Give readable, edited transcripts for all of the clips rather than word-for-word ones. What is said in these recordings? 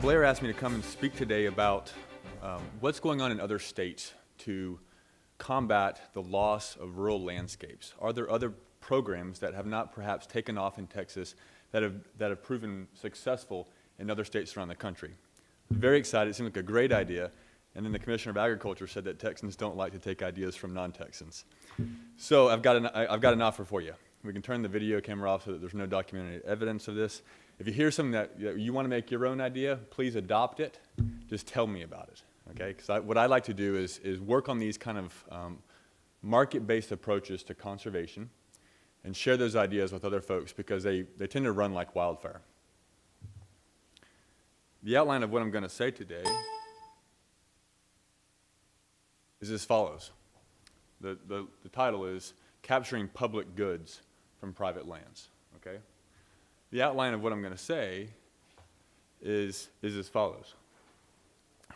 Blair asked me to come and speak today about what's going on in other states to combat the loss of rural landscapes. Are there other programs that have not perhaps taken off in Texas that have proven successful in other states around the country? Very excited. It seemed like a great idea. And then the Commissioner of Agriculture said that Texans don't like to take ideas from non-Texans. So I've got an offer for you. We can turn the video camera off so that there's no documented evidence of this. If you hear something that you want to make your own idea, please adopt it. Just tell me about it, okay? Because what I like to do is work on these kind of market-based approaches to conservation and share those ideas with other folks because they tend to run like wildfire. The outline of what I'm going to say today is as follows. The title is Capturing Public Goods from Private Lands, okay? The outline of what I'm going to say is as follows.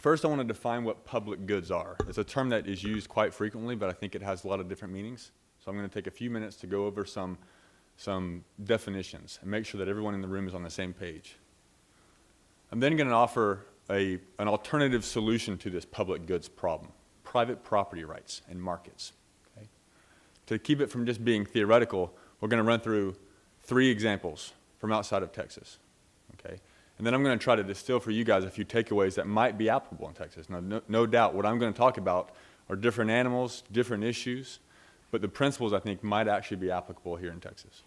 First, I want to define what public goods are. It's a term that is used quite frequently, but I think it has a lot of different meanings. So I'm going to take a few minutes to go over some definitions and make sure that everyone in the room is on the same page. I'm then going to offer an alternative solution to this public goods problem: private property rights and markets. Okay? To keep it from just being theoretical, we're going to run through 3 examples from outside of Texas. Okay? And then I'm going to try to distill for you guys a few takeaways that might be applicable in Texas. Now, no doubt what I'm going to talk about are different animals, different issues, but the principles I think might actually be applicable here in Texas.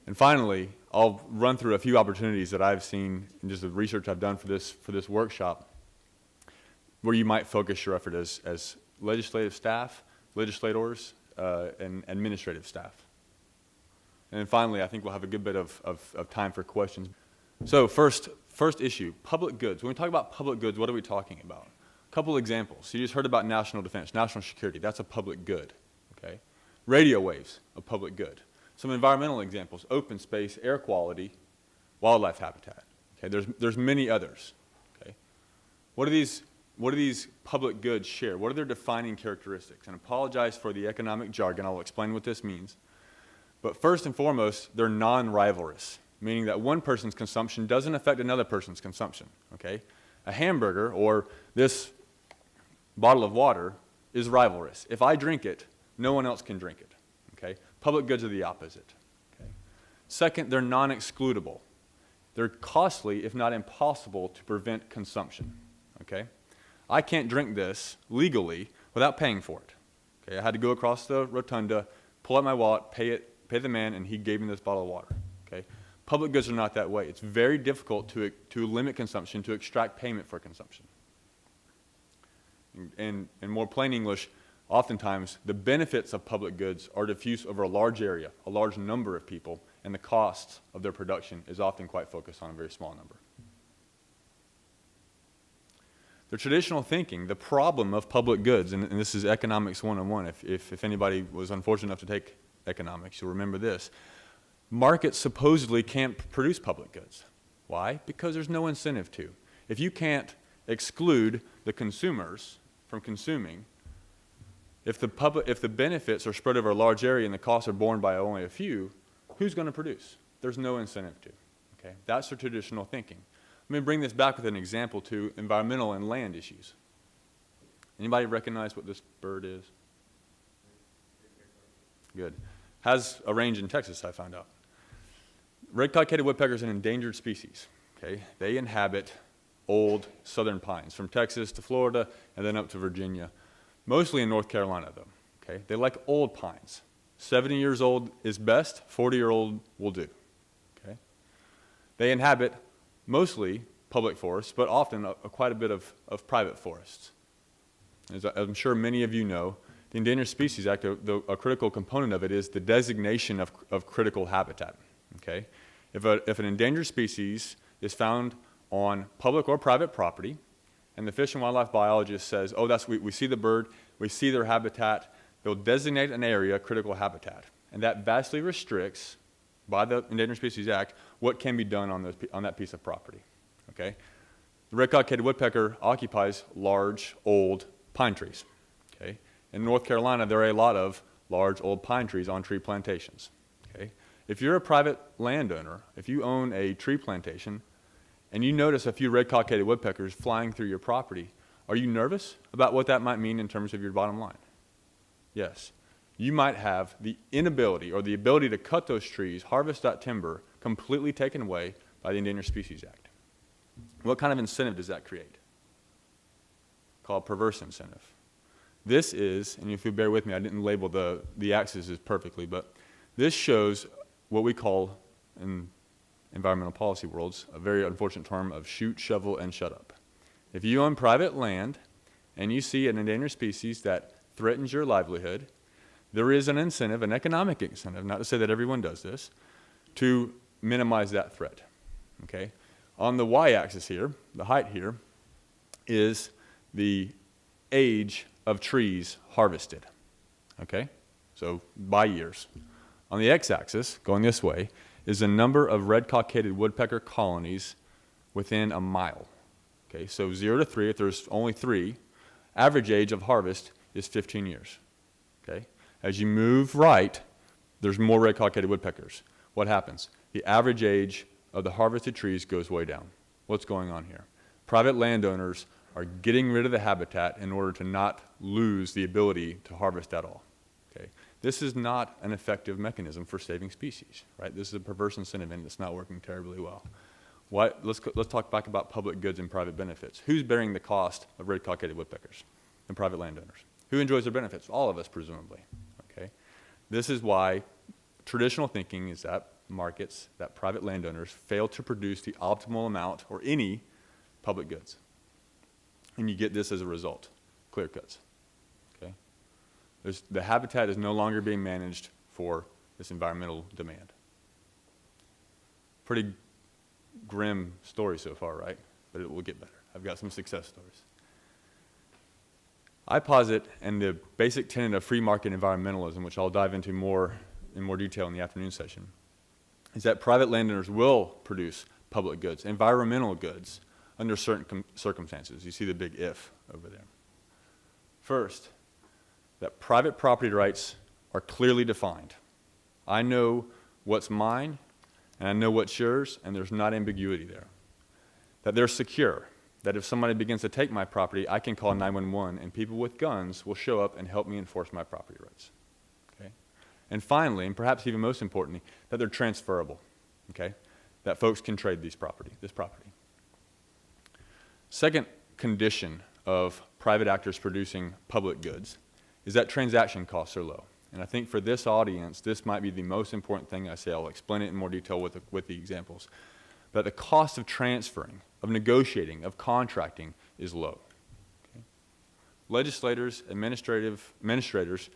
And finally, I'll run through a few opportunities that I've seen in just the research I've done for this workshop where you might focus your effort as legislative staff, legislators, and administrative staff. And then finally, I think we'll have a good bit of time for questions. So first issue, public goods. When we talk about public goods, what are we talking about? A couple examples. So you just heard about national defense, national security. That's a public good. Okay? Radio waves, a public good. Some environmental examples: open space, air quality, wildlife habitat. Okay? There's many others. Okay? What do these public goods share? What are their defining characteristics? And apologize for the economic jargon. I'll explain what this means. But first and foremost, they're non-rivalrous, meaning that one person's consumption doesn't affect another person's consumption. Okay? A hamburger or this bottle of water is rivalrous. If I drink it, no one else can drink it. Okay? Public goods are the opposite. Okay? Second, they're non-excludable. They're costly, if not impossible, to prevent consumption. Okay? I can't drink this legally without paying for it. Okay? I had to go across the rotunda, pull out my wallet, pay the man, and he gave me this bottle of water. Okay? Public goods are not that way. It's very difficult to limit consumption, to extract payment for consumption. In more plain English, oftentimes the benefits of public goods are diffuse over a large area, a large number of people, and the cost of their production is often quite focused on a very small number. The traditional thinking, the problem of public goods, and this is economics 101, if anybody was unfortunate enough to take economics, you'll remember this. Markets supposedly can't produce public goods. Why? Because there's no incentive to. If you can't exclude the consumers from consuming, if the benefits are spread over a large area and the costs are borne by only a few, who's going to produce? There's no incentive to. Okay? That's the traditional thinking. Let me bring this back with an example to environmental and land issues. Anybody recognize what this bird is? Good. Has a range in Texas, I found out. Red-cockaded woodpecker is an endangered species. Okay? They inhabit old southern pines, from Texas to Florida and then up to Virginia, mostly in North Carolina, though. Okay? They like old pines. 70 years old is best, 40-year-old will do. Okay? They inhabit mostly public forests, but often quite a bit of private forests. As I'm sure many of you know, the Endangered Species Act, a critical component of it is the designation of critical habitat. Okay? If an endangered species is found on public or private property, and the Fish and Wildlife biologist says, oh, we see the bird, we see their habitat, they'll designate an area critical habitat. And that vastly restricts, by the Endangered Species Act, what can be done on that piece of property. Okay? The red-cockaded woodpecker occupies large, old pine trees. Okay? In North Carolina, there are a lot of large, old pine trees on tree plantations. Okay? If you're a private landowner, if you own a tree plantation, and you notice a few red cockaded woodpeckers flying through your property, are you nervous about what that might mean in terms of your bottom line? Yes. You might have the inability or the ability to cut those trees, harvest that timber, completely taken away by the Endangered Species Act. What kind of incentive does that create? Called perverse incentive. This is, and if you bear with me, I didn't label the axes perfectly, but this shows what we call in environmental policy worlds a very unfortunate term of shoot, shovel, and shut up. If you own private land and you see an endangered species that threatens your livelihood, there is an incentive, an economic incentive, not to say that everyone does this, to minimize that threat, okay? On the y-axis here, the height here, is the age of trees harvested, okay? So by years. On the x-axis, going this way, is the number of red cockaded woodpecker colonies within a mile, okay? So 0 to 3, if there's only 3, average age of harvest is 15 years, okay? As you move right, there's more red cockaded woodpeckers. What happens? The average age of the harvested trees goes way down. What's going on here? Private landowners are getting rid of the habitat in order to not lose the ability to harvest at all. Okay? This is not an effective mechanism for saving species, right? This is a perverse incentive and it's not working terribly well. Let's talk back about public goods and private benefits. Who's bearing the cost of red cockaded woodpeckers? The private landowners. Who enjoys their benefits? All of us, presumably. Okay? This is why traditional thinking is that markets, that private landowners fail to produce the optimal amount or any public goods. And you get this as a result, clear cuts. Okay? The habitat is no longer being managed for this environmental demand. Pretty grim story so far, right? But it will get better. I've got some success stories. I posit, and the basic tenet of free market environmentalism, which I'll dive into in more detail in the afternoon session, is that private landowners will produce public goods, environmental goods, under certain circumstances. You see the big if over there. First, that private property rights are clearly defined. I know what's mine, and I know what's yours, and there's not ambiguity there. That they're secure. That if somebody begins to take my property, I can call 911 and people with guns will show up and help me enforce my property rights. Okay? And finally, and perhaps even most importantly, that they're transferable. Okay? That folks can trade this property. Second condition of private actors producing public goods is that transaction costs are low. And I think for this audience, this might be the most important thing I say. I'll explain it in more detail with the examples. But the cost of transferring, of negotiating, of contracting is low. Okay? Legislators, administrators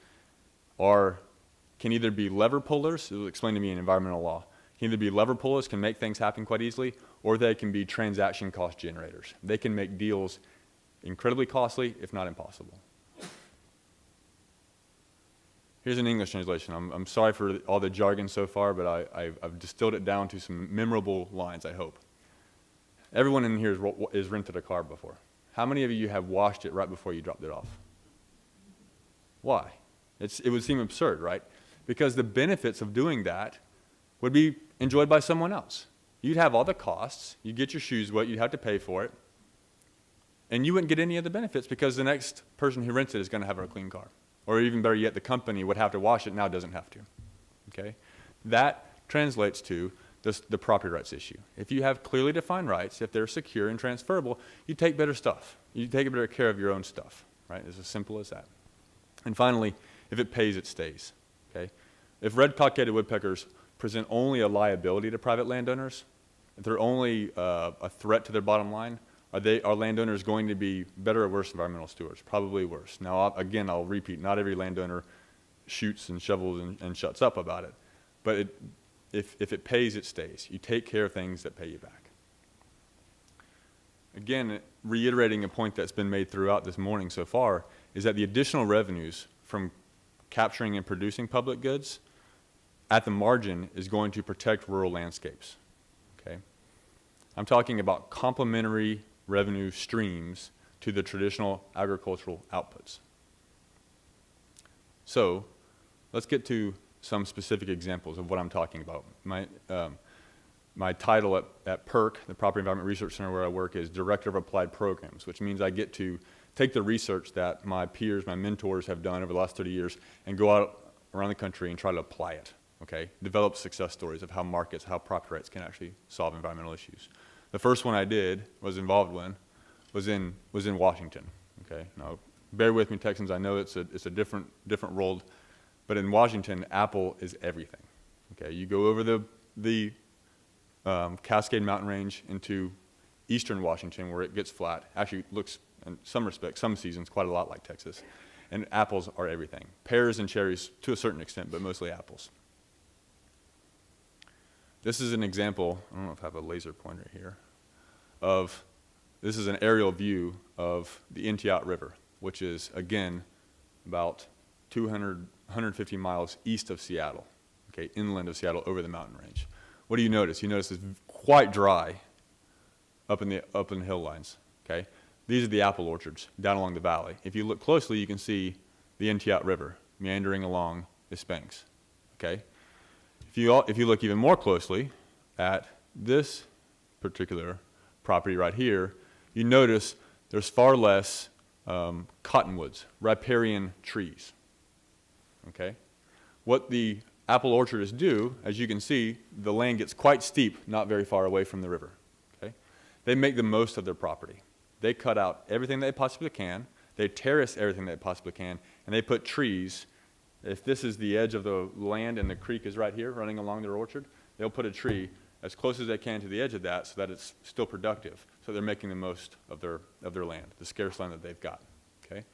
can either be lever pullers, it will explain to me in environmental law, can either be lever pullers, can make things happen quite easily, or they can be transaction cost generators. They can make deals incredibly costly, if not impossible. Here's an English translation. I'm sorry for all the jargon so far, but I've distilled it down to some memorable lines, I hope. Everyone in here has rented a car before. How many of you have washed it right before you dropped it off? Why? It would seem absurd, right? Because the benefits of doing that would be enjoyed by someone else. You'd have all the costs, you'd get your shoes wet, you'd have to pay for it, and you wouldn't get any of the benefits because the next person who rents it is going to have a clean car. Or even better yet, the company would have to wash it, now doesn't have to. Okay? That translates to the property rights issue. If you have clearly defined rights, if they're secure and transferable, you take better stuff. You take better care of your own stuff, right? It's as simple as that. And finally, if it pays, it stays. Okay? If red cockaded woodpeckers present only a liability to private landowners, if they're only a threat to their bottom line, are landowners going to be better or worse environmental stewards? Probably worse. Now, again, I'll repeat, not every landowner shoots and shovels and shuts up about it. But if it pays, it stays. You take care of things that pay you back. Again, reiterating a point that's been made throughout this morning so far, is that the additional revenues from capturing and producing public goods at the margin is going to protect rural landscapes. Okay? I'm talking about complementary revenue streams to the traditional agricultural outputs. So let's get to some specific examples of what I'm talking about. My title at PERC, the Property Environment Research Center where I work, is Director of Applied Programs, which means I get to take the research that my peers, my mentors have done over the last 30 years and go out around the country and try to apply it, okay? Develop success stories of how markets, how property rights can actually solve environmental issues. The first one I did, was involved in, was in Washington, okay? Now, bear with me, Texans, I know it's a different world, but in Washington, Apple is everything, okay? You go over the Cascade Mountain Range into eastern Washington where it gets flat. Actually looks, in some respects, some seasons, quite a lot like Texas. And apples are everything. Pears and cherries to a certain extent, but mostly apples. This is an example, I don't know if I have a laser pointer here, this is an aerial view of the Intiat River, which is, again, about 150 miles east of Seattle, okay, inland of Seattle over the mountain range. What do you notice? You notice it's quite dry up in the hill lines, okay? These are the apple orchards down along the valley. If you look closely, you can see the Intiat River meandering along its banks, okay? If you look even more closely at this particular property right here, you notice there's far less cottonwoods, riparian trees, okay? What the apple orchards do, as you can see, the land gets quite steep, not very far away from the river, okay? They make the most of their property. They cut out everything they possibly can, they terrace everything they possibly can, and they put trees. If this is the edge of the land and the creek is right here running along their orchard, they'll put a tree as close as they can to the edge of that so that it's still productive, so they're making the most of their land, the scarce land that they've got, okay?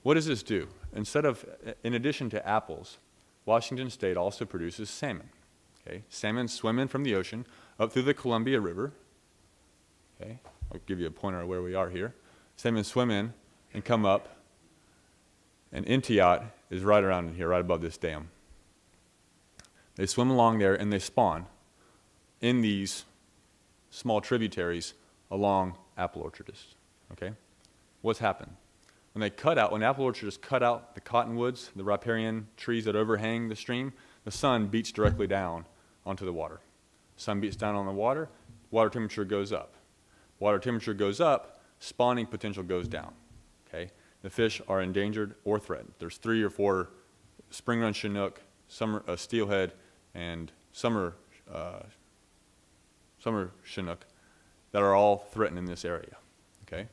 What does this do? In addition to apples, Washington State also produces salmon, okay? Salmon swimming from the ocean up through the Columbia River, okay? I'll give you a pointer of where we are here. Salmon swim in and come up, and Intiat is right around in here, right above this dam. They swim along there and they spawn in these small tributaries along apple orchards, okay? What's happened? When apple orchards cut out the cottonwoods, the riparian trees that overhang the stream, the sun beats directly down onto the water. Sun beats down on the water temperature goes up. Water temperature goes up, spawning potential goes down, okay? The fish are endangered or threatened. There's 3 or 4 spring run chinook, steelhead, and summer chinook that are all threatened in this area, okay?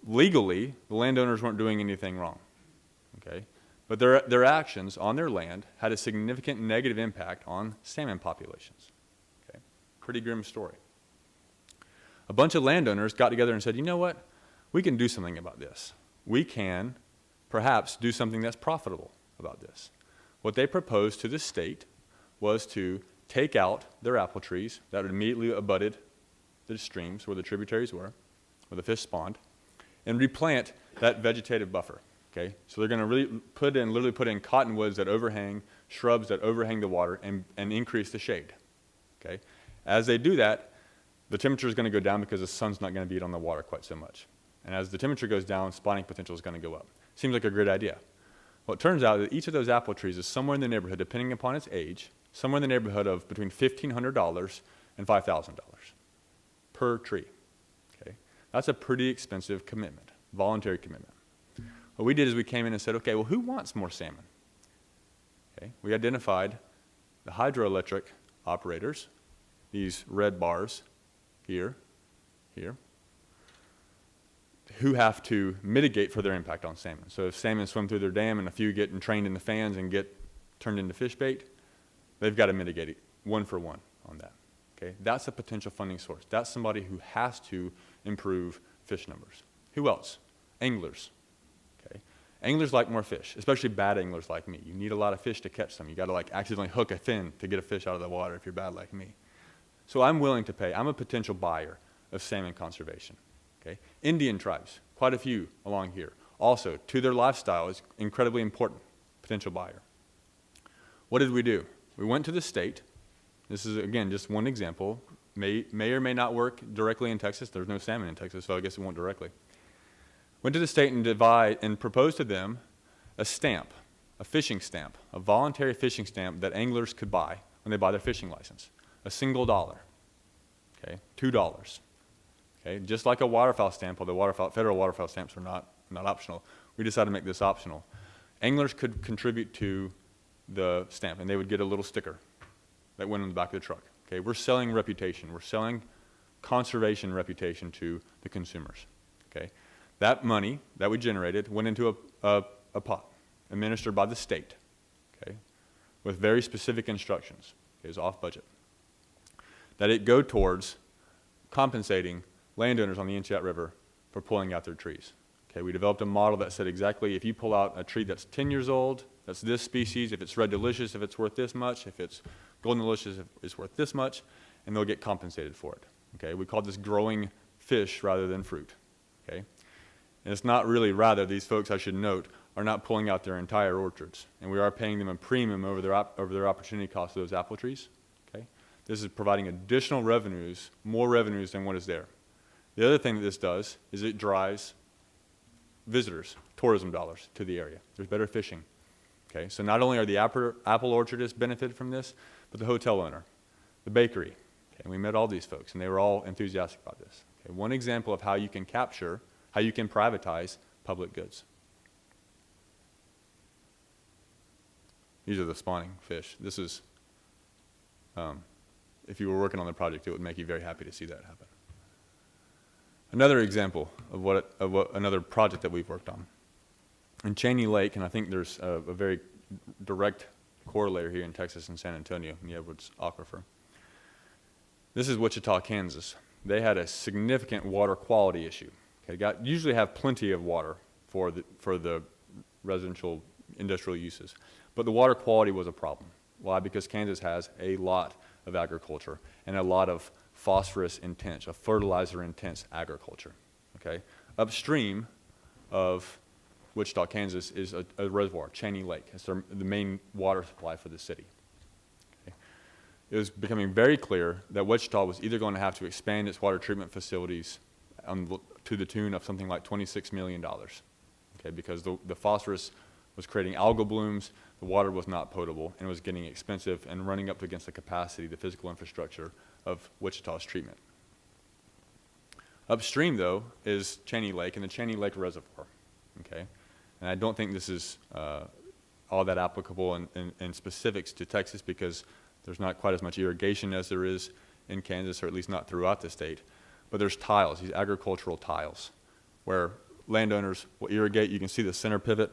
Legally, the landowners weren't doing anything wrong, okay? But their actions on their land had a significant negative impact on salmon populations, okay? Pretty grim story. A bunch of landowners got together and said, you know what? We can do something about this. We can perhaps do something that's profitable about this. What they proposed to the state was to take out their apple trees that immediately abutted the streams where the tributaries were, where the fish spawned, and replant that vegetative buffer, okay? So they're going to literally put in cottonwoods that overhang, shrubs that overhang the water, and increase the shade, okay? As they do that, the temperature is going to go down because the sun's not going to beat on the water quite so much. And as the temperature goes down, spawning potential is going to go up. Seems like a great idea. Well, it turns out that each of those apple trees is somewhere in the neighborhood, depending upon its age, somewhere in the neighborhood of between $1,500 and $5,000 per tree, okay? That's a pretty expensive commitment, voluntary commitment. What we did is we came in and said, okay, well, who wants more salmon? Okay, we identified the hydroelectric operators, these red bars here, who have to mitigate for their impact on salmon. So if salmon swim through their dam and a few get entrained in the fans and get turned into fish bait, they've got to mitigate it 1 for 1 on that. Okay? That's a potential funding source. That's somebody who has to improve fish numbers. Who else? Anglers. Okay? Anglers like more fish, especially bad anglers like me. You need a lot of fish to catch them. You got to like accidentally hook a fin to get a fish out of the water if you're bad like me. So I'm willing to pay. I'm a potential buyer of salmon conservation. Okay? Indian tribes, quite a few along here. Also, to their lifestyle is incredibly important, potential buyer. What did we do? We went to the state. This is, again, just one example. May or may not work directly in Texas. There's no salmon in Texas, so I guess it won't directly. Went to the state and proposed to them a stamp, a fishing stamp, a voluntary fishing stamp that anglers could buy when they buy their fishing license. a single dollar, okay, $2. Okay, just like a waterfowl stamp, although federal waterfowl stamps are not optional, we decided to make this optional. Anglers could contribute to the stamp, and they would get a little sticker that went on the back of the truck. Okay, we're selling reputation. We're selling conservation reputation to the consumers. Okay, that money that we generated went into a pot administered by the state. Okay, with very specific instructions. Okay, it's off budget. That it go towards compensating landowners on the Inchiat River for pulling out their trees. Okay, we developed a model that said exactly if you pull out a tree that's 10 years old, that's this species, if it's red delicious, if it's worth this much, if it's golden delicious, if it's worth this much, and they'll get compensated for it. Okay, we call this growing fish rather than fruit. Okay, and it's not really rather, these folks, I should note, are not pulling out their entire orchards, and we are paying them a premium over their opportunity cost of those apple trees. Okay, this is providing additional revenues, more revenues than what is there. The other thing that this does is it drives visitors, tourism dollars to the area. There's better fishing. Okay, so not only are the apple orchardists benefited from this, but the hotel owner, the bakery. Okay, and we met all these folks, and they were all enthusiastic about this. Okay, one example of how you can capture, how you can privatize public goods. These are the spawning fish. This is, if you were working on the project, it would make you very happy to see that happen. Another example of what another project that we've worked on. In Cheney Lake, and I think there's a very direct correlator here in Texas and San Antonio, in the Edwards Aquifer. This is Wichita, Kansas. They had a significant water quality issue. Okay, usually have plenty of water for the residential industrial uses, but the water quality was a problem. Why? Because Kansas has a lot of agriculture and a lot of phosphorus intense, a fertilizer intense agriculture. Okay, upstream of Wichita, Kansas is a reservoir, Cheney Lake. It's the main water supply for the city. Okay. It was becoming very clear that Wichita was either going to have to expand its water treatment facilities to the tune of something like $26 million. Okay, because the phosphorus was creating algal blooms, the water was not potable, and it was getting expensive and running up against the capacity, the physical infrastructure of Wichita's treatment. Upstream, though, is Cheney Lake and the Cheney Lake Reservoir. Okay, and I don't think this is all that applicable in specifics to Texas because there's not quite as much irrigation as there is in Kansas, or at least not throughout the state. But there's tiles, these agricultural tiles, where landowners will irrigate. You can see the center pivot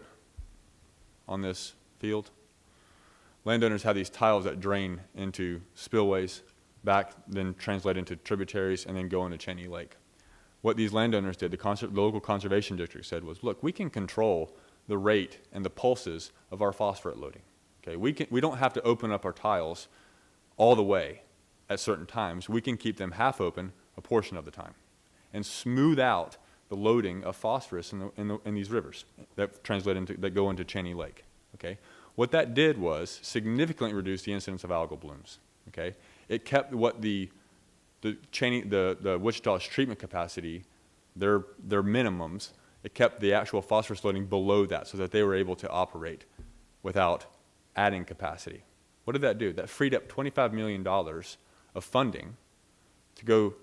on this field. Landowners have these tiles that drain into spillways, back, then translate into tributaries, and then go into Cheney Lake. What these landowners did, the local conservation district said was, look, we can control the rate and the pulses of our phosphate loading. Okay, we don't have to open up our tiles all the way at certain times. We can keep them half open a portion of the time and smooth out the loading of phosphorus in these rivers that go into Cheney Lake. Okay, what that did was significantly reduce the incidence of algal blooms. Okay, it kept what the Wichita's treatment capacity, their minimums. It kept the actual phosphorus loading below that, so that they were able to operate without adding capacity. What did that do? That freed up $25 million of funding to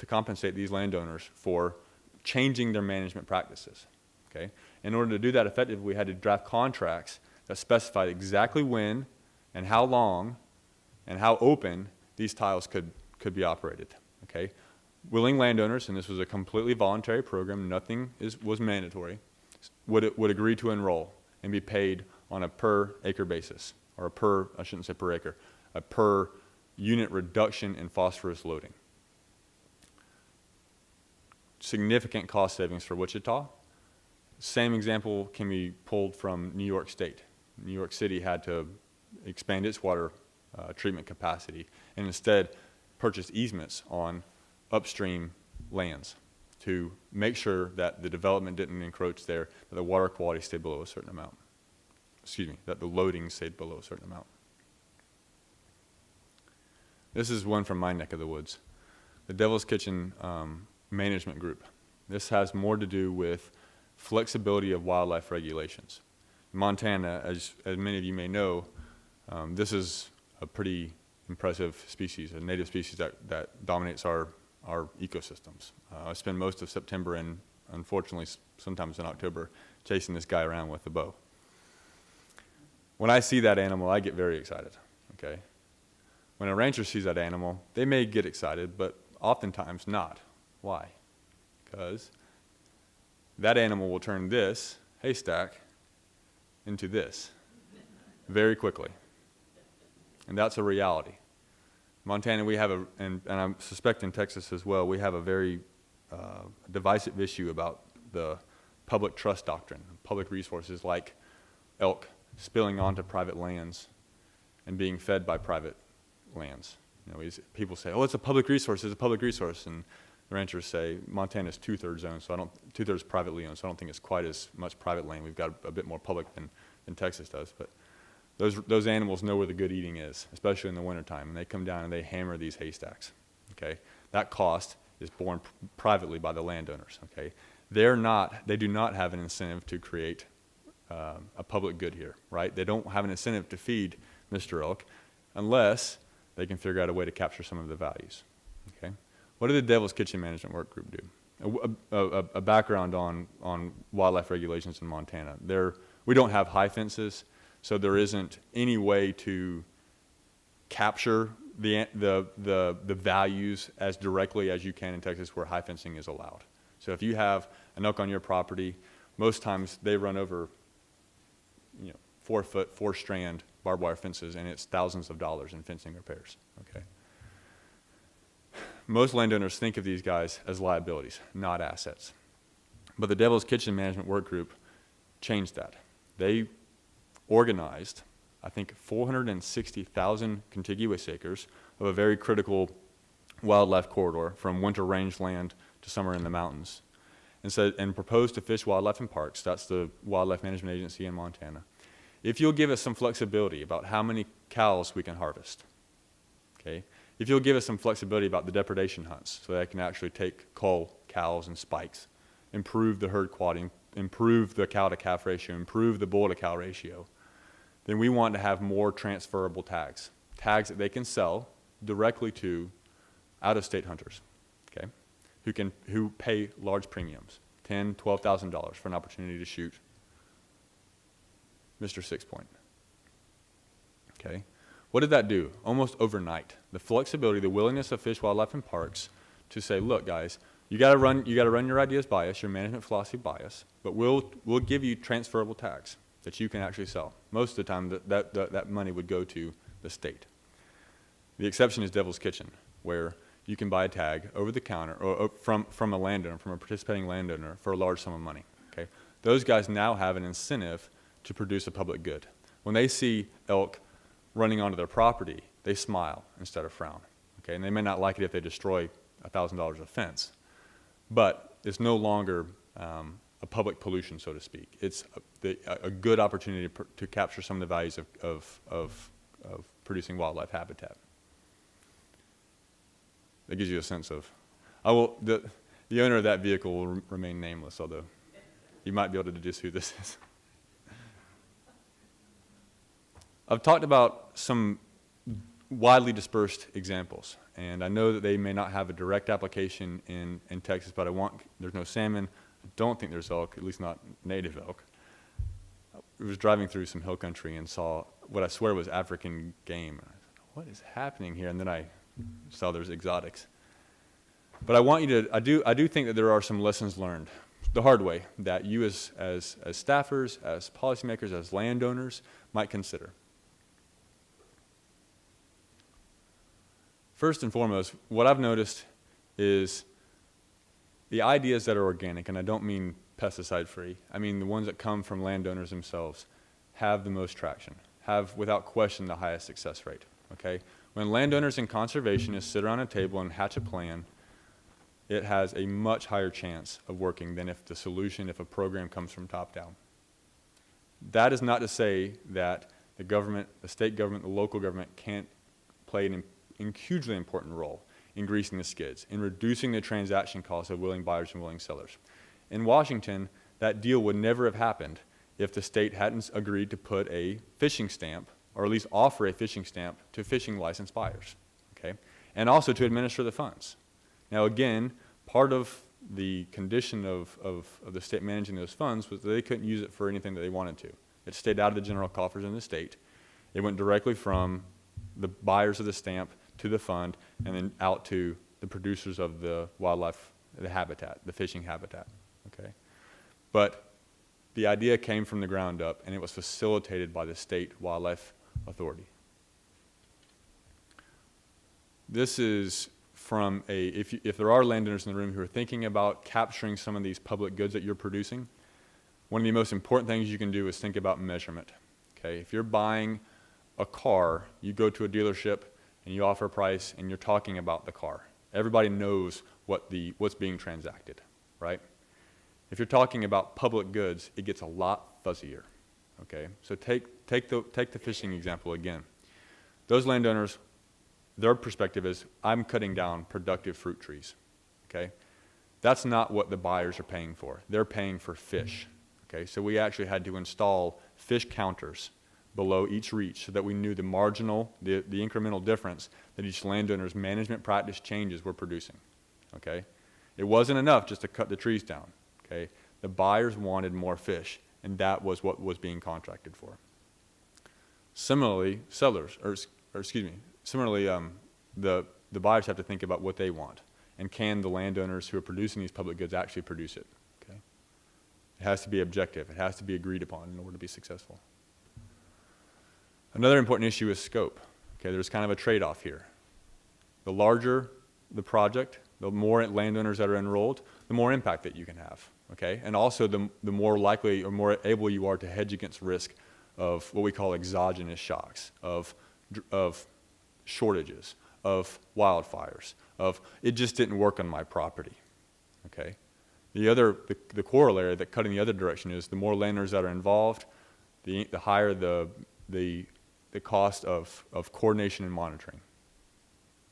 compensate these landowners for changing their management practices. Okay? In order to do that effectively, we had to draft contracts that specified exactly when and how long and how open these tiles could be operated. Okay? Willing landowners, and this was a completely voluntary program, nothing was mandatory, would agree to enroll and be paid on a per acre basis, or I shouldn't say per acre, a per unit reduction in phosphorus loading. Significant cost savings for Wichita. Same example can be pulled from New York State. New York City had to expand its water treatment capacity and instead purchase easements on upstream lands to make sure that the development didn't encroach there, that the water quality stayed below a certain amount. That the loading stayed below a certain amount. This is one from my neck of the woods. The Devil's Kitchen Management Group. This has more to do with flexibility of wildlife regulations. In Montana, as many of you may know, this is a pretty impressive species, a native species that dominates our ecosystems. I spend most of September and unfortunately sometimes in October chasing this guy around with a bow. When I see that animal, I get very excited, okay? When a rancher sees that animal, they may get excited, but oftentimes not. Why? Because that animal will turn this haystack into this very quickly. And that's a reality. Montana, we have and I suspect in Texas as well, we have a very divisive issue about the public trust doctrine, public resources like elk spilling onto private lands and being fed by private lands. You know, people say, oh, it's a public resource, and the ranchers say Montana's two-thirds owned, so two-thirds privately owned, so I don't think it's quite as much private land. We've got a bit more public than Texas does, but those animals know where the good eating is, especially in the wintertime, and they come down and they hammer these haystacks, okay? That cost is borne privately by the landowners, okay? They do not have an incentive to create a public good here, right? They don't have an incentive to feed Mr. Elk unless they can figure out a way to capture some of the values, okay? What did the Devil's Kitchen Management Work Group do? A background on wildlife regulations in Montana. We don't have high fences, so there isn't any way to capture the values as directly as you can in Texas where high fencing is allowed. So if you have an elk on your property, most times they run over 4-foot, 4-strand barbed wire fences, and it's thousands of dollars in fencing repairs, okay? Most landowners think of these guys as liabilities, not assets. But the Devil's Kitchen Management Work Group changed that. They organized, I think, 460,000 contiguous acres of a very critical wildlife corridor from winter rangeland to summer in the mountains, and proposed to Fish, Wildlife, and Parks, that's the wildlife management agency in Montana, if you'll give us some flexibility about how many cows we can harvest, okay? If you'll give us some flexibility about the depredation hunts so that I can actually take cull cows and spikes, improve the herd quality, improve the cow-to-calf ratio, improve the bull-to-cow ratio, then we want to have more transferable tags that they can sell directly to out-of-state hunters, okay, who pay large premiums, $10,000, $12,000 for an opportunity to shoot Mr. Six Point, okay? What did that do? Almost overnight, the flexibility, the willingness of Fish, Wildlife, and Parks to say, look, guys, you got to run your ideas by us, your management philosophy by us, but we'll give you transferable tags that you can actually sell. Most of the time, that money would go to the state. The exception is Devil's Kitchen, where you can buy a tag over the counter or from a landowner, from a participating landowner, for a large sum of money. Okay, those guys now have an incentive to produce a public good. When they see elk running onto their property, they smile instead of frown. Okay, and they may not like it if they destroy $1,000 of fence, but it's no longer a public pollution, so to speak. It's a good opportunity to capture some of the values of producing wildlife habitat. That gives you a sense of, the owner of that vehicle will remain nameless, although you might be able to deduce who this is. I've talked about some widely dispersed examples, and I know that they may not have a direct application in Texas, but there's no salmon. I don't think there's elk, at least not native elk. I was driving through some hill country and saw what I swear was African game. And I said, what is happening here? And then I saw there's exotics. But I want you to, I do think that there are some lessons learned the hard way that you as staffers, as policymakers, as landowners might consider. First and foremost, what I've noticed is the ideas that are organic, and I don't mean pesticide-free, I mean the ones that come from landowners themselves, have the most traction, have without question the highest success rate, okay? When landowners and conservationists sit around a table and hatch a plan, it has a much higher chance of working than if a program comes from top down. That is not to say that the government, the state government, the local government can't play an hugely important role in greasing the skids, in reducing the transaction costs of willing buyers and willing sellers. In Washington, that deal would never have happened if the state hadn't agreed to put a fishing stamp or at least offer a fishing stamp to fishing license buyers, okay? And also to administer the funds. Now again, part of the condition of the state managing those funds was that they couldn't use it for anything that they wanted to. It stayed out of the general coffers in the state. It went directly from the buyers of the stamp to the fund and then out to the producers of the wildlife, the habitat, the fishing habitat, okay? But the idea came from the ground up, and it was facilitated by the state wildlife authority. This is from if there are landowners in the room who are thinking about capturing some of these public goods that you're producing, one of the most important things you can do is think about measurement, okay? If you're buying a car, you go to a dealership and you offer a price and you're talking about the car. Everybody knows what's being transacted, right? If you're talking about public goods, it gets a lot fuzzier, okay? So take the fishing example again. Those landowners, their perspective is, I'm cutting down productive fruit trees, okay? That's not what the buyers are paying for. They're paying for fish, okay? So we actually had to install fish counters below each reach so that we knew the marginal, the incremental difference that each landowner's management practice changes were producing, okay? It wasn't enough just to cut the trees down, okay? The buyers wanted more fish, and that was what was being contracted for. Similarly, the buyers have to think about what they want, and can the landowners who are producing these public goods actually produce it, okay? It has to be objective. It has to be agreed upon in order to be successful. Another important issue is scope. Okay, there's kind of a trade-off here. The larger the project, the more landowners that are enrolled, the more impact that you can have. Okay, and also the more likely or more able you are to hedge against risk of what we call exogenous shocks, of shortages, of wildfires, of it just didn't work on my property. Okay, the corollary that cut in the other direction is the more landowners that are involved, the higher the cost of coordination and monitoring.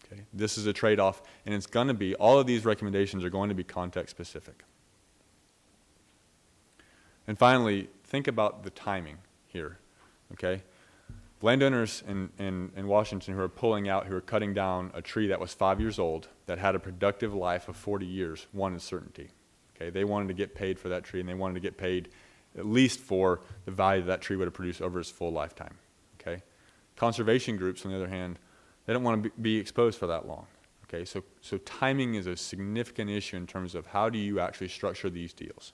Okay? This is a trade-off, and it's going to be, all of these recommendations are going to be context specific. And finally, think about the timing here. Okay? Landowners in Washington who are pulling out, who are cutting down a tree that was 5 years old, that had a productive life of 40 years, wanted certainty. Okay? They wanted to get paid for that tree, and they wanted to get paid at least for the value that tree would have produced over its full lifetime. Okay? Conservation groups, on the other hand, they don't want to be exposed for that long. Okay? So timing is a significant issue in terms of how do you actually structure these deals.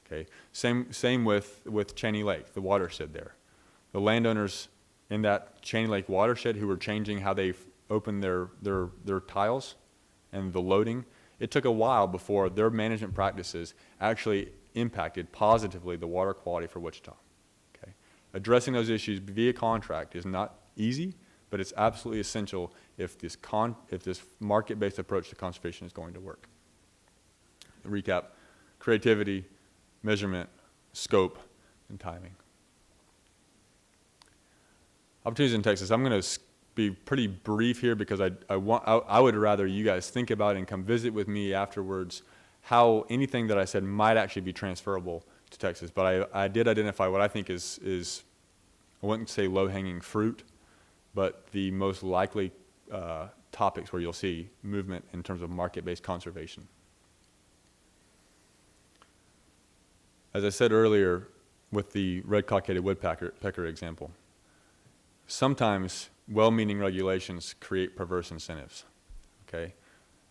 Okay? Same with Cheney Lake, the watershed there. The landowners in that Cheney Lake watershed who were changing how they opened their tiles and the loading, it took a while before their management practices actually impacted positively the water quality for Wichita. Okay? Addressing those issues via contract is not easy, but it's absolutely essential if this market-based approach to conservation is going to work. Recap: creativity, measurement, scope, and timing. Opportunities in Texas. I'm going to be pretty brief here because I would rather you guys think about and come visit with me afterwards how anything that I said might actually be transferable to Texas. But I did identify what I think is I wouldn't say low-hanging fruit, but the most likely topics where you'll see movement in terms of market-based conservation. As I said earlier with the red-cockaded woodpecker example, sometimes well-meaning regulations create perverse incentives, okay?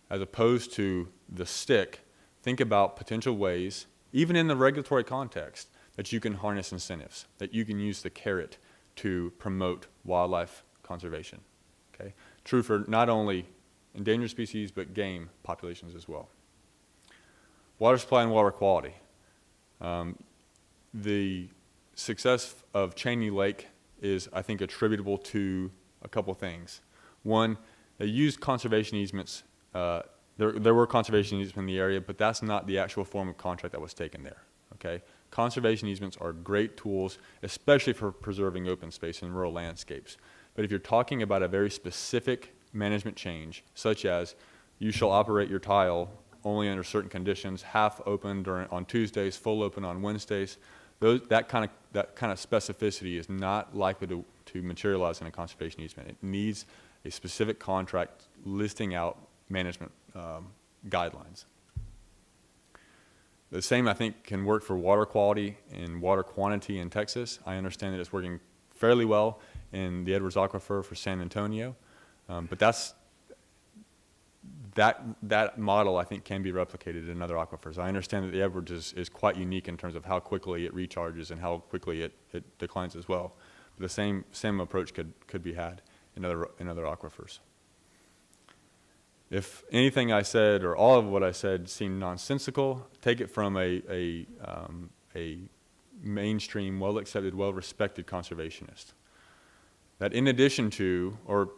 As opposed to the stick, think about potential ways, even in the regulatory context, that you can harness incentives, that you can use the carrot to promote wildlife conservation, okay? True for not only endangered species, but game populations as well. Water supply and water quality. The success of Cheney Lake is, I think, attributable to a couple things. One, they used conservation easements. There were conservation easements in the area, but that's not the actual form of contract that was taken there. Okay? Conservation easements are great tools, especially for preserving open space in rural landscapes. But if you're talking about a very specific management change, such as you shall operate your tile only under certain conditions, half open on Tuesdays, full open on Wednesdays, that kind of specificity is not likely to materialize in a conservation easement. It needs a specific contract listing out management guidelines. The same, I think, can work for water quality and water quantity in Texas. I understand that it's working fairly well in the Edwards Aquifer for San Antonio, but that model, I think, can be replicated in other aquifers. I understand that the Edwards is quite unique in terms of how quickly it recharges and how quickly it declines as well. But the same approach could be had in other aquifers. If anything I said or all of what I said seemed nonsensical, take it from a mainstream, well-accepted, well-respected conservationist. That in addition to, or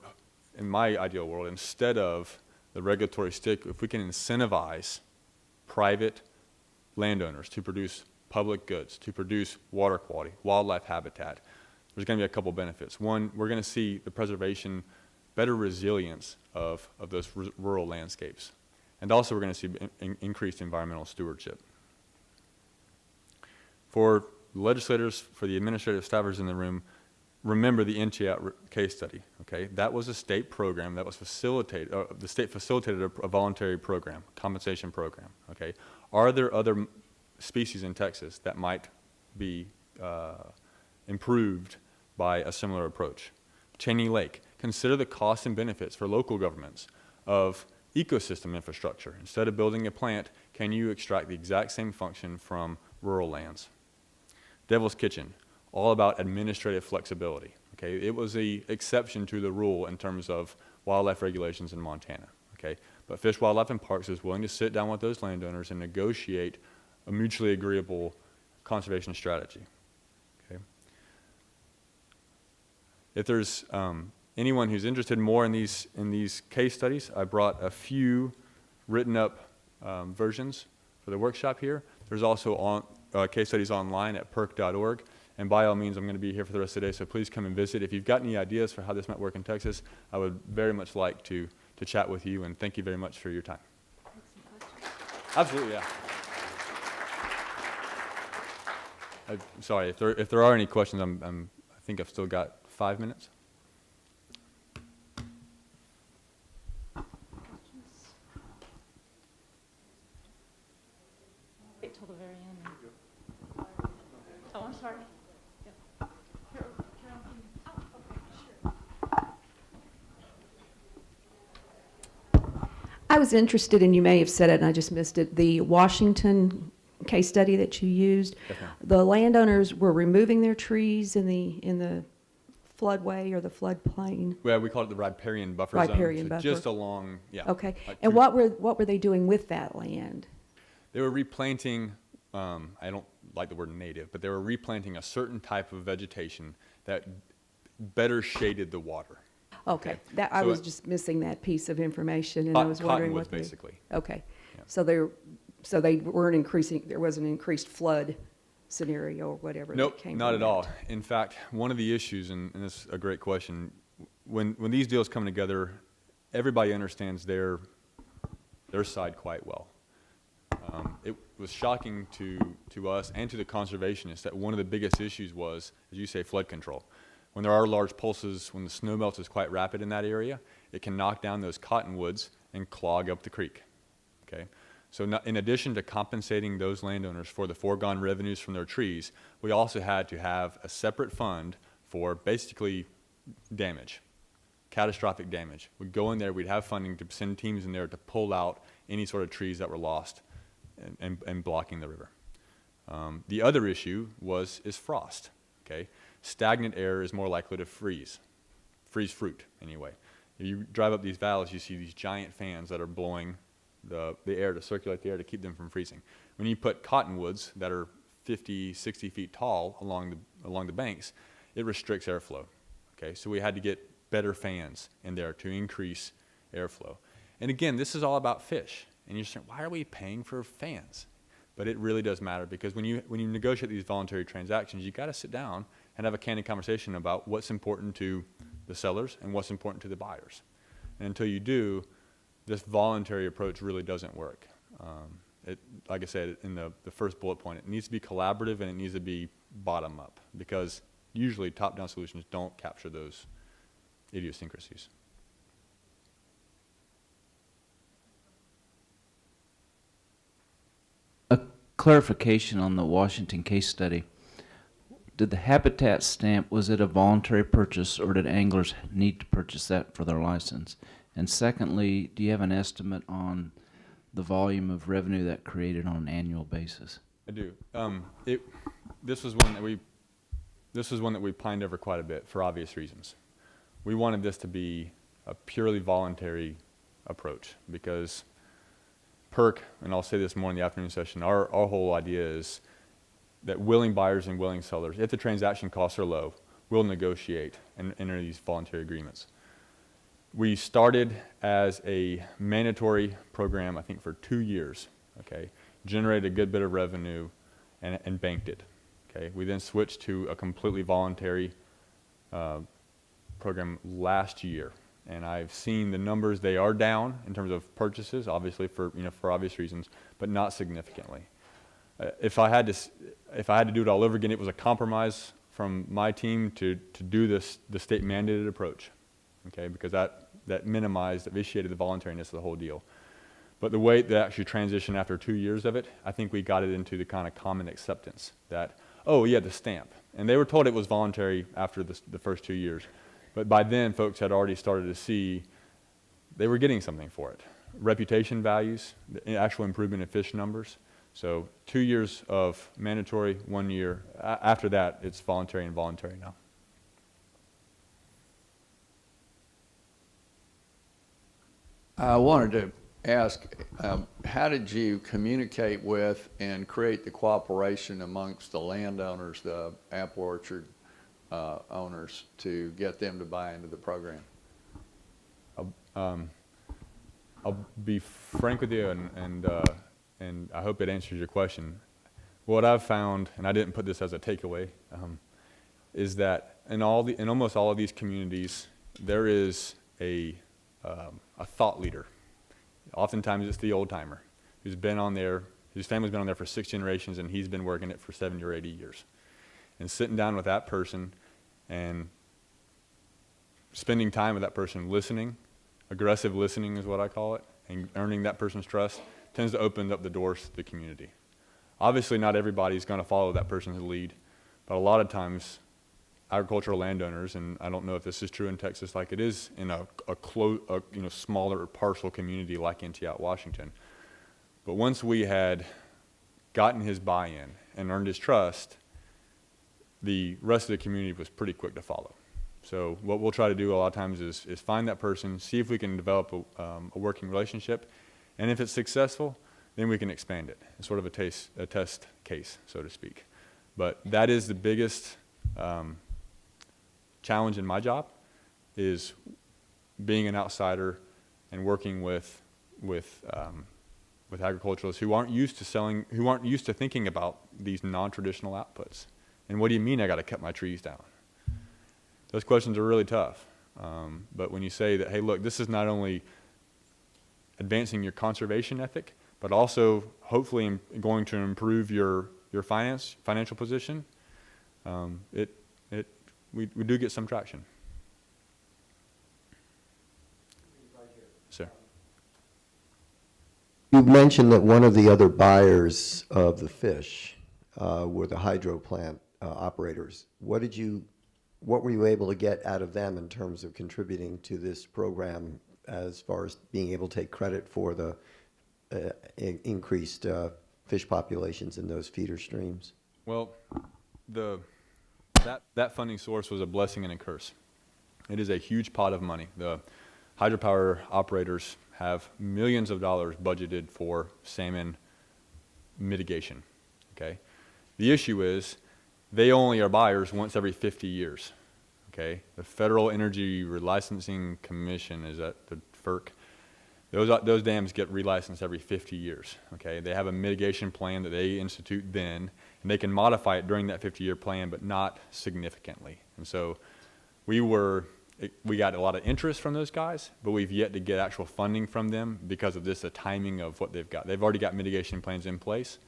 in my ideal world, instead of the regulatory stick, if we can incentivize private landowners to produce public goods, to produce water quality, wildlife habitat, there's going to be a couple benefits. One, we're going to see the preservation, better resilience of those rural landscapes. And also we're going to see increased environmental stewardship. For legislators, for the administrative staffers in the room, remember the NCHEAT case study, okay? That was a state program that was facilitated, the state facilitated a voluntary program, compensation program, okay? Are there other species in Texas that might be improved by a similar approach? Cheney Lake, consider the costs and benefits for local governments of ecosystem infrastructure. Instead of building a plant, can you extract the exact same function from rural lands? Devil's Kitchen, all about administrative flexibility. Okay, it was the exception to the rule in terms of wildlife regulations in Montana. Okay, but Fish, Wildlife, and Parks is willing to sit down with those landowners and negotiate a mutually agreeable conservation strategy. Okay, if there's anyone who's interested more in these case studies, I brought a few written up versions for the workshop here. There's also case studies online at perk.org. And by all means, I'm going to be here for the rest of the day, so please come and visit. If you've got any ideas for how this might work in Texas, I would very much like to chat with you, and thank you very much for your time. Absolutely, yeah. I'm sorry, if there are any questions, I think I've still got 5 minutes. Wait till the very end. Oh, I'm sorry. I was interested, and you may have said it and I just missed it, the Washington case study that you used. The landowners were removing their trees in the floodway or the floodplain. Well, we call it the riparian buffer Riparian zone. So buffer. just along, yeah. Okay. Like And what were they doing with that land? They were replanting, I don't like the word native, but they were replanting a certain type of vegetation that better shaded the water. Okay. That I So was just missing that piece of information, and I was wondering cottonwoods, what they. basically. Okay. Yeah. So they weren't increasing. There was an increased flood scenario or whatever. Nope, that came not from at all. that. In fact, one of the issues, and this is a great question, when these deals come together, everybody understands their side quite well. It was shocking to us and to the conservationists that one of the biggest issues was, as you say, flood control. When there are large pulses, when the snow melt is quite rapid in that area, it can knock down those cottonwoods and clog up the creek. Okay? So in addition to compensating those landowners for the foregone revenues from their trees, we also had to have a separate fund for basically damage, catastrophic damage. We'd go in there, we'd have funding to send teams in there to pull out any sort of trees that were lost and blocking the river. The other issue is frost. Okay? Stagnant air is more likely to freeze fruit anyway. If you drive up these valleys, you see these giant fans that are blowing the air to circulate the air to keep them from freezing. When you put cottonwoods that are 50, 60 feet tall along the banks, it restricts airflow. Okay, so we had to get better fans in there to increase airflow. And again, this is all about fish. And you're saying, why are we paying for fans? But it really does matter, because when you negotiate these voluntary transactions, you got to sit down and have a candid conversation about what's important to the sellers and what's important to the buyers. And until you do, this voluntary approach really doesn't work. Like I said in the first bullet point, it needs to be collaborative and it needs to be bottom up, because usually top-down solutions don't capture those idiosyncrasies. A clarification on the Washington case study. Did the habitat stamp, was it a voluntary purchase, or did anglers need to purchase that for their license? And secondly, do you have an estimate on the volume of revenue that created on an annual basis? I do. This was one that we pined over quite a bit for obvious reasons. We wanted this to be a purely voluntary approach because PERC, and I'll say this more in the afternoon session, our whole idea is that willing buyers and willing sellers, if the transaction costs are low, will negotiate and enter these voluntary agreements. We started as a mandatory program, I think, for 2 years, okay? Generated a good bit of revenue and banked it, okay? We then switched to a completely voluntary program last year. And I've seen the numbers, they are down in terms of purchases, obviously for obvious reasons, but not significantly. If I had to do it all over again, it was a compromise from my team to do the state mandated approach, okay? Because that minimized, vitiated the voluntariness of the whole deal. But the way that actually transitioned after 2 years of it, I think we got it into the kind of common acceptance that, oh yeah, the stamp. And they were told it was voluntary after the first 2 years. But by then, folks had already started to see they were getting something for it. Reputation values, the actual improvement in fish numbers. So 2 years of mandatory, 1 year. After that, it's voluntary and voluntary now. I wanted to ask, how did you communicate with and create the cooperation amongst the landowners, the apple orchard owners, to get them to buy into the program? I'll be frank with you, and I hope it answers your question. What I've found, and I didn't put this as a takeaway, is that in almost all of these communities, there is a thought leader. Oftentimes it's the old timer who's been on there, whose family's been on there for 6 generations, and he's been working it for 70 or 80 years. And sitting down with that person and spending time with that person, listening, aggressive listening is what I call it, and earning that person's trust tends to open up the doors to the community. Obviously, not everybody's going to follow that person's lead, but a lot of times agricultural landowners, and I don't know if this is true in Texas like it is in a smaller partial community like Antioch, Washington. But once we had gotten his buy-in and earned his trust, the rest of the community was pretty quick to follow. So what we'll try to do a lot of times is find that person, see if we can develop a working relationship, and if it's successful, then we can expand it. It's sort of a test case, so to speak. But that is the biggest challenge in my job, is being an outsider and working with agriculturalists who aren't used to thinking about these non-traditional outputs. And what do you mean I got to cut my trees down? Those questions are really tough. But when you say that, hey, look, this is not only advancing your conservation ethic, but also hopefully going to improve your financial position, we do get some traction. Sir. You mentioned that one of the other buyers of the fish were the hydro plant operators. What were you able to get out of them in terms of contributing to this program as far as being able to take credit for the increased fish populations in those feeder streams? Well, that funding source was a blessing and a curse. It is a huge pot of money. The hydropower operators have millions of dollars budgeted for salmon mitigation, okay? The issue is they only are buyers once every 50 years, okay? The Federal Energy Relicensing Commission, is that the FERC? Those dams get relicensed every 50 years, okay? They have a mitigation plan that they institute then, and they can modify it during that 50-year plan, but not significantly. And so we got a lot of interest from those guys, but we've yet to get actual funding from them because of the timing of what they've got. They've already got mitigation plans in place.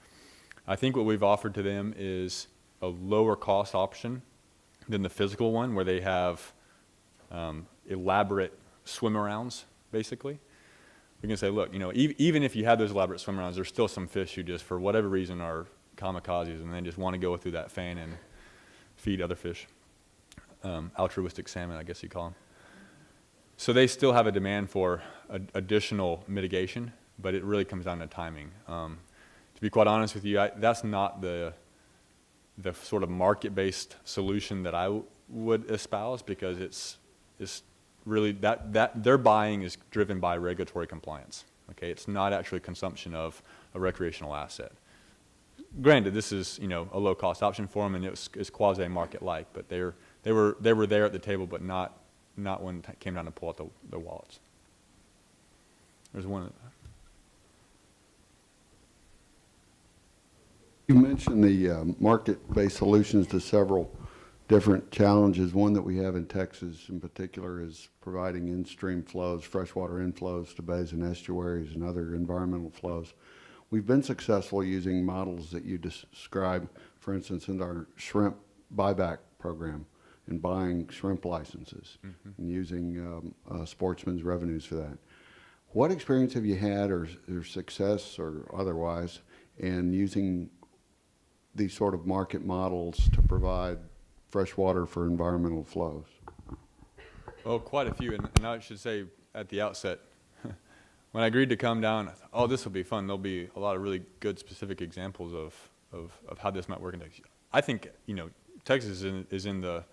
I think what we've offered to them is a lower cost option than the physical one, where they have elaborate swim arounds, basically. We can say, look, you know, even if you have those elaborate swim arounds, there's still some fish who just, for whatever reason, are kamikazes, and they just want to go through that fan and feed other fish. Altruistic salmon, I guess you call them. So they still have a demand for additional mitigation, but it really comes down to timing. To be quite honest with you, that's not the sort of market-based solution that I would espouse, because it's really that their buying is driven by regulatory compliance. Okay, it's not actually consumption of a recreational asset. Granted, this is, you know, a low-cost option for them, and it's quasi-market-like, but they were there at the table, but not when it came down to pull out the wallets. There's one. You mentioned the market-based solutions to several different challenges. One that we have in Texas in particular is providing in-stream flows, freshwater inflows to bays and estuaries and other environmental flows. We've been successful using models that you describe, for instance, in our shrimp buyback program, and buying shrimp licenses and using sportsmen's revenues for that. What experience have you had, or success or otherwise, in using these sort of market models to provide fresh water for environmental flows? Well, quite a few, and I should say at the outset, when I agreed to come down, I thought, oh, this will be fun. There'll be a lot of really good specific examples of how this might work in Texas. I think, you know, Texas is in the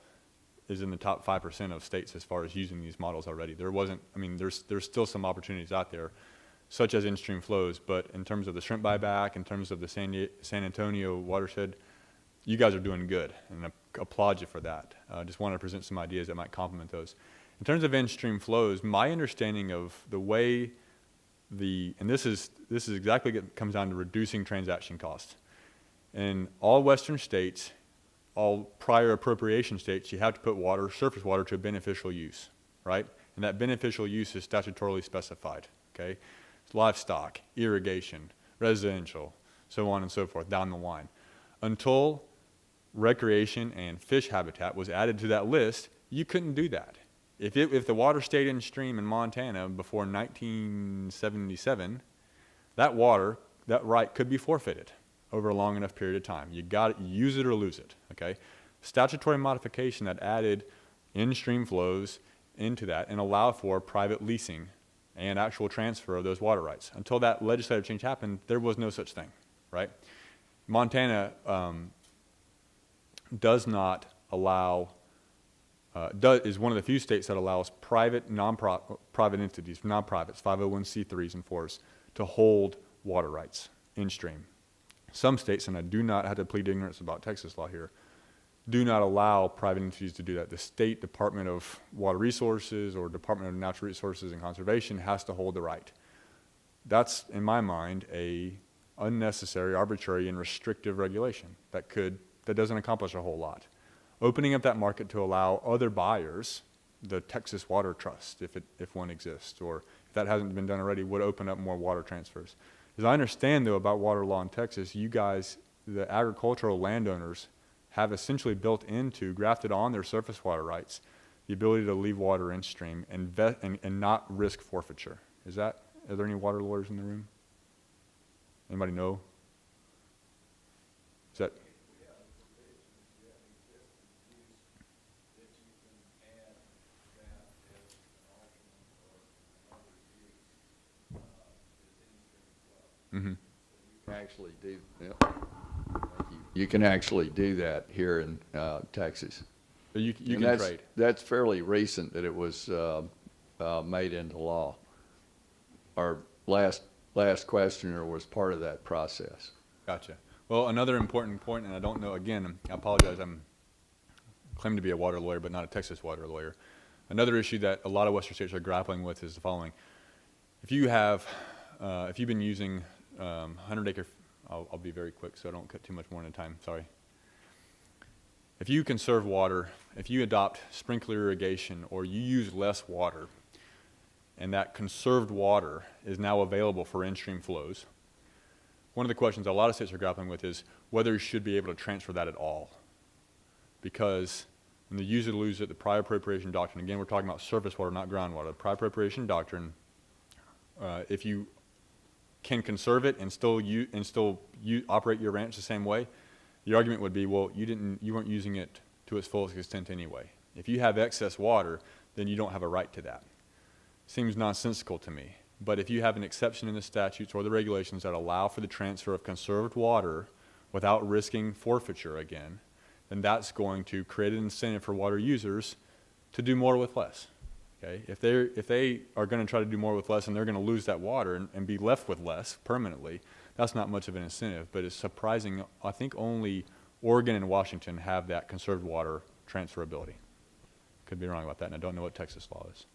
top 5% of states as far as using these models already. There's still some opportunities out there, such as in-stream flows, but in terms of the shrimp buyback, in terms of the San Antonio watershed, you guys are doing good, and I applaud you for that. I just wanted to present some ideas that might complement those. In terms of in-stream flows, my understanding of the way and this is exactly what comes down to reducing transaction costs. In all Western states, all prior appropriation states, you have to put surface water to a beneficial use, right? And that beneficial use is statutorily specified, okay? It's livestock, irrigation, residential, so on and so forth, down the line. Until recreation and fish habitat was added to that list, you couldn't do that. If the water stayed in stream in Montana before 1977, that right could be forfeited over a long enough period of time. You got to use it or lose it, okay? Statutory modification that added in-stream flows into that and allow for private leasing and actual transfer of those water rights. Until that legislative change happened, there was no such thing, right? Montana does not allow, is one of the few states that allows private entities, non-profits, 501c3s and 4s, to hold water rights in stream. Some states, and I do not have to plead ignorance about Texas law here, do not allow private entities to do that. The State Department of Water Resources or Department of Natural Resources and Conservation has to hold the right. That's, in my mind, a unnecessary, arbitrary, and restrictive regulation that doesn't accomplish a whole lot. Opening up that market to allow other buyers, the Texas Water Trust, if one exists, or if that hasn't been done already, would open up more water transfers. As I understand, though, about water law in Texas, you guys, the agricultural landowners, have essentially grafted on their surface water rights, the ability to leave water in stream and not risk forfeiture. Are there any water lawyers in the room? Anybody know? Is that? Mm-hmm. You can actually do that here in Texas. So you can trade. That's fairly recent that it was made into law. Our last questioner was part of that process. Gotcha. Well, another important point, and I don't know, again, I apologize, I'm claiming to be a water lawyer, but not a Texas water lawyer. Another issue that a lot of Western states are grappling with is the following. If you've been using 100-acre, I'll be very quick so I don't cut too much more into time, sorry. If you conserve water, if you adopt sprinkler irrigation, or you use less water, and that conserved water is now available for in-stream flows, one of the questions a lot of states are grappling with is whether you should be able to transfer that at all. Because And the use it or lose it, the prior appropriation doctrine, again, we're talking about surface water, not groundwater. The prior appropriation doctrine, if you can conserve it and still operate your ranch the same way, the argument would be, well, you weren't using it to its fullest extent anyway. If you have excess water, then you don't have a right to that. Seems nonsensical to me. But if you have an exception in the statutes or the regulations that allow for the transfer of conserved water without risking forfeiture again, then that's going to create an incentive for water users to do more with less. Okay? If they are going to try to do more with less and they're going to lose that water and be left with less permanently, that's not much of an incentive. But it's surprising. I think only Oregon and Washington have that conserved water transferability. Could be wrong about that, and I don't know what Texas law is.